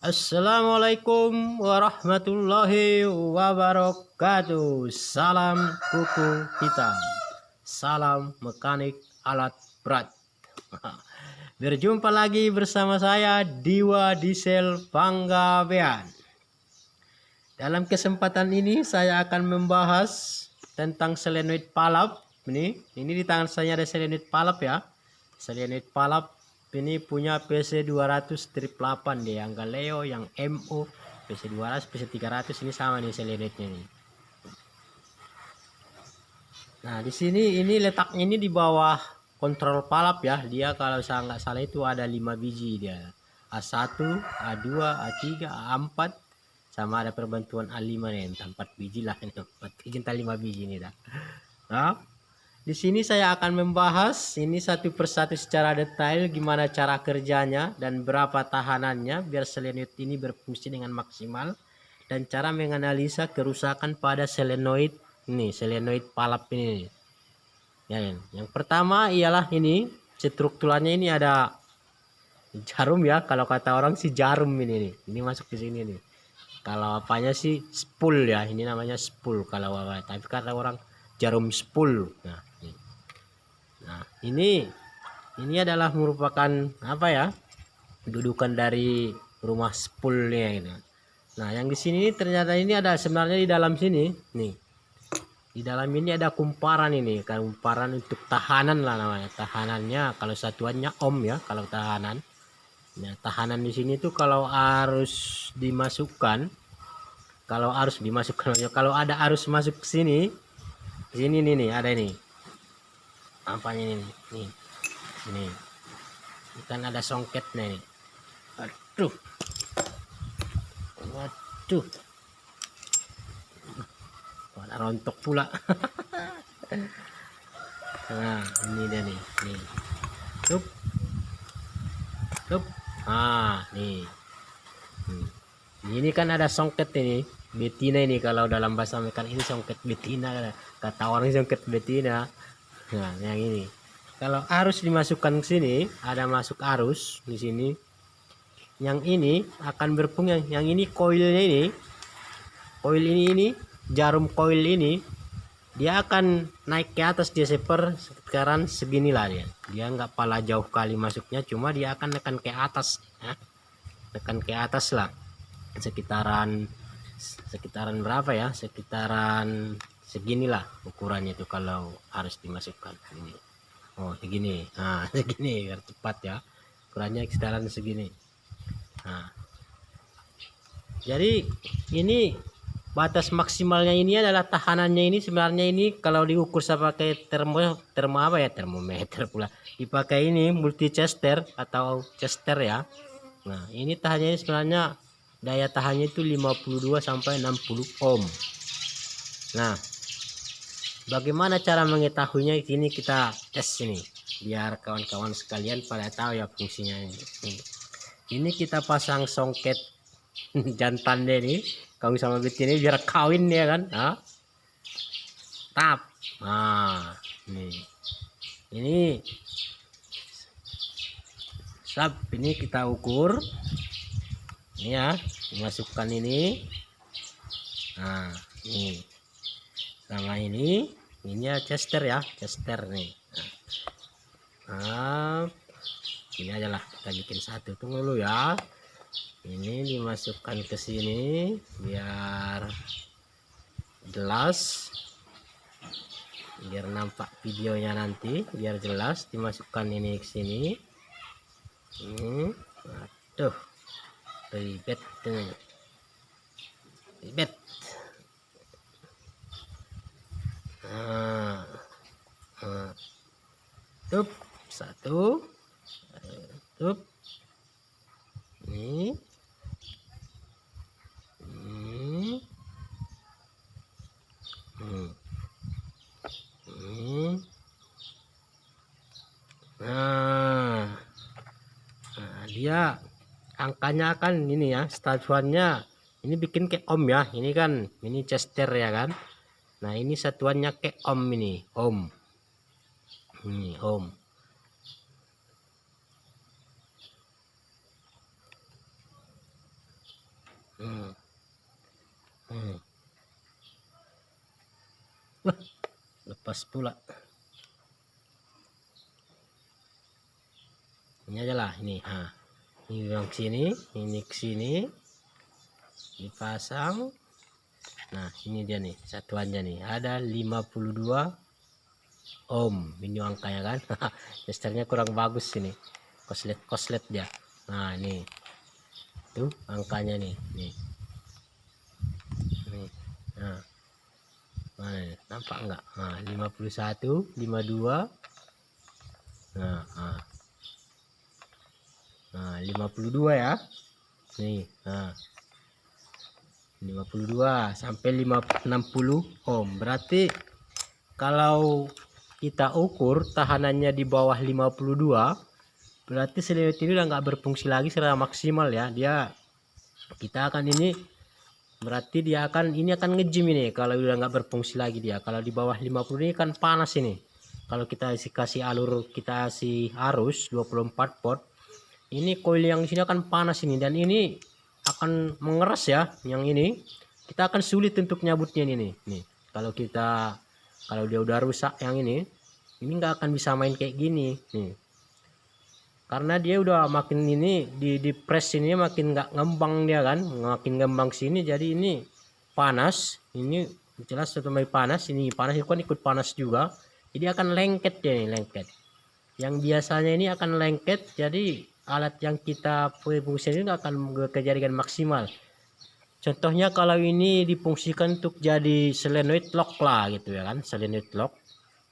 Assalamualaikum warahmatullahi wabarakatuh. Salam kuku hitam. Salam mekanik alat berat. Berjumpa lagi bersama saya Diwa Diesel Panggabean. Dalam kesempatan ini saya akan membahas tentang solenoid palap. Ini di tangan saya ada solenoid palap ya. Solenoid palap ini punya PC 200 strip 8 dia, yang Galeo, yang MO, PC 200, PC 300 ini sama nih solenoidnya nih. Nah, di sini ini letaknya ini di bawah kontrol palap ya. Dia kalau saya nggak salah itu ada 5 biji dia. A1, A2, A3, A4 sama ada perbantuan A5 nih, entah 4 biji lah itu. 4 biji entah 5 biji ini dah. Nah, di sini saya akan membahas ini satu persatu secara detail gimana cara kerjanya dan berapa tahanannya biar solenoid ini berfungsi dengan maksimal, dan cara menganalisa kerusakan pada solenoid ini, solenoid palap ini. Ya, yang pertama ialah ini strukturnya ini ada jarum ya, kalau kata orang sih jarum ini nih. Ini masuk ke sini nih. Kalau apanya sih spool ya, ini namanya spool kalau apa, tapi kata orang jarum spool. Nah, ini adalah merupakan apa ya? Dudukan dari rumah spoolnya gitu. Nah, yang di sini ternyata ini ada sebenarnya di dalam sini nih. Di dalam ini ada kumparan ini, kumparan untuk tahanan lah namanya. Tahanannya kalau satuannya ohm ya, kalau tahanan. Nah, tahanan di sini tuh kalau arus dimasukkan, kalau ada arus masuk ke sini, sini nih ada ini. Apanya ini? Nih. Ini kan ada songketnya nih. Aduh. Waduh. Ada rontok pula. Nah, ini dia nih. Nih. Tup. Tup. Ah, nih. Ini kan ada songket ini. Betina ini kalau dalam bahasa mekanik ini songket betina. Kata orang songket betina. Nah, yang ini. Kalau arus dimasukkan ke sini, ada masuk arus di sini. Yang ini akan berfungsi, yang ini koilnya ini. Koil ini jarum koil ini dia akan naik ke atas, dia sekarang seginilah dia nggak pala jauh kali masuknya, cuma dia akan tekan ke atas ya. Tekan ke atas lah sekitaran berapa ya, sekitaran seginilah ukurannya itu kalau harus dimasukkan ini. Oh segini, nah segini biar cepat ya, ukurannya sekitaran segini. Nah, jadi ini batas maksimalnya ini adalah tahanannya ini sebenarnya ini kalau diukur saya pakai termometer pula, dipakai ini multi chester atau chester ya. Nah, ini tahannya sebenarnya daya tahannya itu 52 sampai 60 ohm. Nah, bagaimana cara mengetahuinya, ini kita tes ini biar kawan-kawan sekalian pada tahu ya fungsinya ini. Ini kita pasang songket jantan deh nih, kawin sama betina biar kawin ya kan. Nah, tap. Nah, ini sab ini kita ukur ini ya, dimasukkan ini. Nah, ini sama ini ya chester ya, chester nih. Nah, ini aja lah, kita bikin satu, tunggu dulu ya. Ini dimasukkan ke sini biar jelas, biar nampak videonya nanti, biar jelas. Dimasukkan ini ke sini. Aduh, ribet dengan ribet. Tup satu, tup ini. Nah, dia angkanya kan ini ya, satuannya ini bikin ke ohm ya, ini kan ini chester ya kan. Nah, ini satuannya ke ohm, ini ohm. Ini ohm. Hmm. Hmm. Wah, lepas pula. Ini aja lah ini. Ini yang sini, ini ke sini, dipasang. Nah, ini dia nih satuannya nih. Ada 52 ohm. Ini angkanya kan. Testernya kurang bagus ini. Koslet dia. Nah, ini. Tuh angkanya nih. Nih. Nah. Nah, nampak enggak? Nah, 51, 52. Nah, 52 ya. Nih, 52 sampai 60 ohm. Berarti kalau kita ukur tahanannya di bawah 52, berarti selenoid ini udah nggak berfungsi lagi secara maksimal ya. Kita akan ini berarti dia akan ngejim ini kalau udah nggak berfungsi lagi dia. Kalau di bawah 50 ini kan panas ini. Kalau kita kasih alur, kita kasih arus 24 volt, ini coil yang sini akan panas ini, dan ini akan mengeras ya. Yang ini kita akan sulit untuk nyabutnya ini nih. Kalau dia udah rusak yang ini nggak akan bisa main kayak gini nih, karena dia udah makin ini di press ini makin nggak ngembang dia kan, makin ngembang sini, jadi ini panas, ini jelas setelah panas, ini panas itu kan ikut panas juga, jadi akan lengket ya, lengket. Yang biasanya ini akan lengket, jadi alat yang kita fungsikan ini nggak akan bekerja dengan maksimal. Contohnya kalau ini difungsikan untuk jadi solenoid lock lah gitu ya kan, solenoid lock.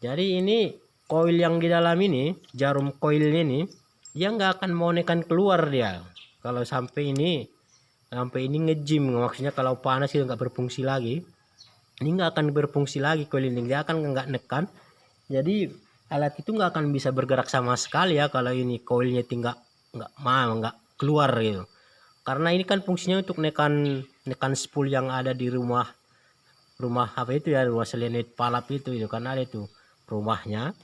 Jadi ini coil yang di dalam ini, jarum coil ini, dia nggak akan mau nekan keluar dia. Kalau sampai ini ngejim, maksudnya kalau panas itu nggak berfungsi lagi, ini nggak akan berfungsi lagi coil ini, dia akan nggak nekan. Jadi alat itu nggak akan bisa bergerak sama sekali ya kalau ini coilnya tinggal nggak keluar gitu. Karena ini kan fungsinya untuk nekan spool yang ada di rumah apa itu ya, rumah solenoid palap itu kan ada itu rumahnya.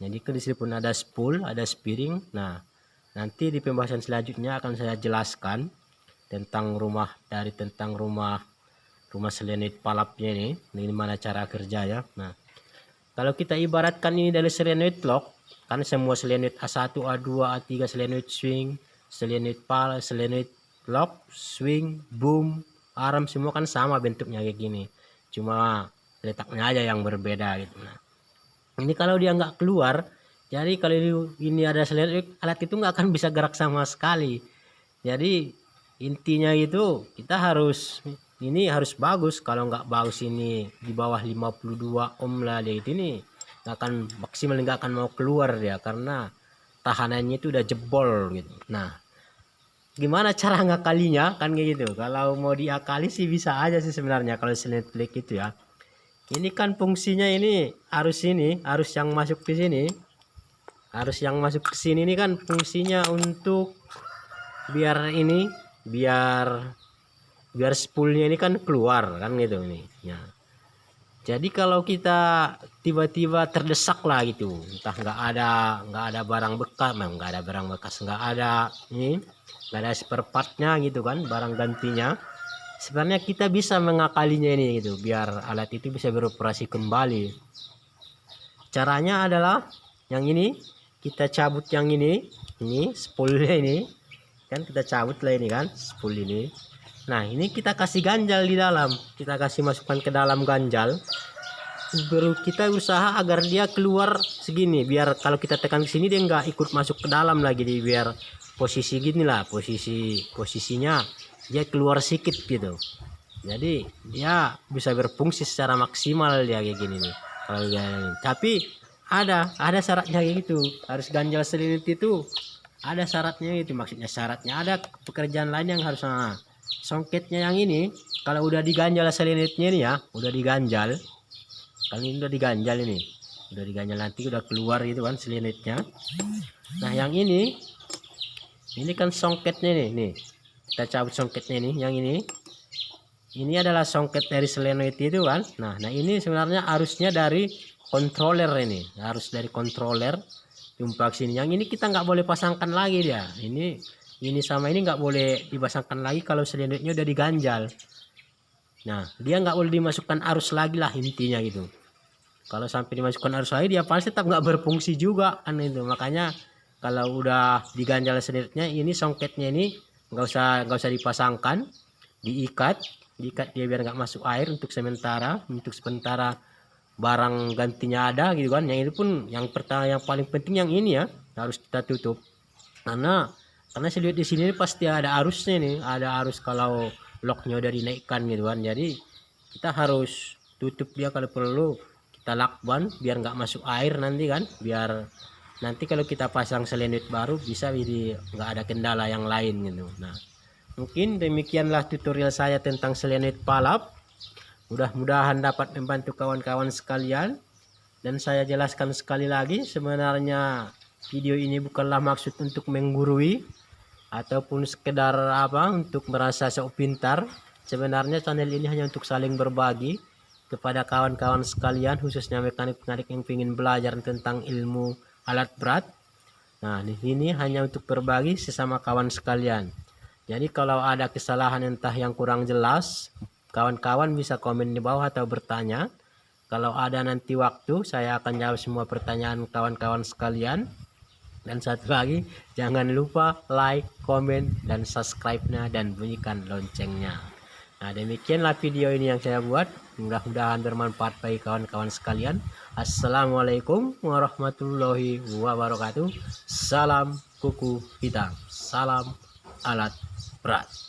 Jadi ke di sini pun ada spool, ada spring. Nah, nanti di pembahasan selanjutnya akan saya jelaskan tentang rumah solenoid palapnya ini gimana cara kerja ya. Nah, kalau kita ibaratkan ini dari solenoid lock, kan semua solenoid A1, A2, A3, solenoid swing, solenoid pal, solenoid lock, swing, boom, arm, semua kan sama bentuknya kayak gini. Cuma letaknya aja yang berbeda gitu. Nah, ini kalau dia nggak keluar, jadi kalau ini ada solenoid, alat itu nggak akan bisa gerak sama sekali. Jadi intinya itu kita harus bagus. Kalau nggak bagus ini di bawah 52 ohm lah dia itu nih nggak akan maksimal, nggak akan mau keluar dia karena tahanannya itu udah jebol gitu. Nah, gimana cara ngakalinya kan kayak gitu. Kalau mau diakali sih bisa aja sih sebenarnya kalau solenoid plug itu ya. Ini kan fungsinya ini arus yang masuk ke sini, ini kan fungsinya untuk biar spoolnya ini kan keluar kan gitu nih ya. Jadi kalau kita tiba-tiba terdesak lah gitu, entah nggak ada barang bekas, nggak ada spare partnya gitu kan, barang gantinya, sebenarnya kita bisa mengakalinya ini gitu biar alat itu bisa beroperasi kembali. Caranya adalah yang ini, kita cabut yang ini spoolnya ini kan, kita cabut lah ini kan spool ini. Nah, ini kita kasih ganjal di dalam, kita kasih masukkan ke dalam ganjal, baru kita usaha agar dia keluar segini, biar kalau kita tekan ke sini dia nggak ikut masuk ke dalam lagi, biar posisi gini lah, posisinya dia keluar sedikit gitu. Jadi dia bisa berfungsi secara maksimal dia kayak gini nih kalau dia ini. Tapi ada syaratnya kayak gitu, harus ganjal solenoid itu ada syaratnya itu, maksudnya syaratnya ada pekerjaan lain yang harus songketnya yang ini. Kalau udah diganjal solenoidnya ini ya, udah diganjal, kalau ini udah diganjal nanti udah keluar gitu kan solenoidnya. Nah, yang ini kan songketnya nih, kita cabut songketnya ini, yang ini adalah songket dari solenoid itu kan. Nah ini sebenarnya arusnya dari controller, ini harus dari controller jumpa sini. Yang ini kita nggak boleh pasangkan lagi dia, ini ini sama ini nggak boleh dipasangkan lagi kalau selanjutnya udah diganjal. Nah, dia nggak boleh dimasukkan arus lagi lah intinya gitu. Kalau sampai dimasukkan arus lagi dia pasti tetap nggak berfungsi juga kan itu. Makanya kalau udah diganjal selanjutnya ini songketnya ini nggak usah dipasangkan, diikat dia biar nggak masuk air untuk sementara barang gantinya ada gitu kan. Yang itu pun yang pertama yang paling penting yang ini ya harus kita tutup karena saya lihat di sini pasti ada arusnya nih, ada arus kalau locknya udah dinaikkan gitu kan. Jadi kita harus tutup dia kalau perlu kita lakban biar nggak masuk air nanti kan, biar nanti kalau kita pasang selenit baru bisa jadi nggak ada kendala yang lain gitu. Nah mungkin demikianlah tutorial saya tentang selenit palap. Mudah-mudahan dapat membantu kawan-kawan sekalian. Dan saya jelaskan sekali lagi, sebenarnya video ini bukanlah maksud untuk menggurui ataupun sekedar untuk merasa sok pintar. Sebenarnya channel ini hanya untuk saling berbagi kepada kawan-kawan sekalian, khususnya mekanik-mekanik yang ingin belajar tentang ilmu alat berat. Nah, di sini hanya untuk berbagi sesama kawan sekalian. Jadi kalau ada kesalahan entah yang kurang jelas, kawan-kawan bisa komen di bawah atau bertanya. Kalau ada nanti waktu, saya akan jawab semua pertanyaan kawan-kawan sekalian. Dan satu lagi, jangan lupa like, komen, dan subscribe-nya dan bunyikan loncengnya. Nah, demikianlah video ini yang saya buat. Mudah-mudahan bermanfaat bagi kawan-kawan sekalian. Assalamualaikum warahmatullahi wabarakatuh. Salam kuku hitam. Salam alat berat.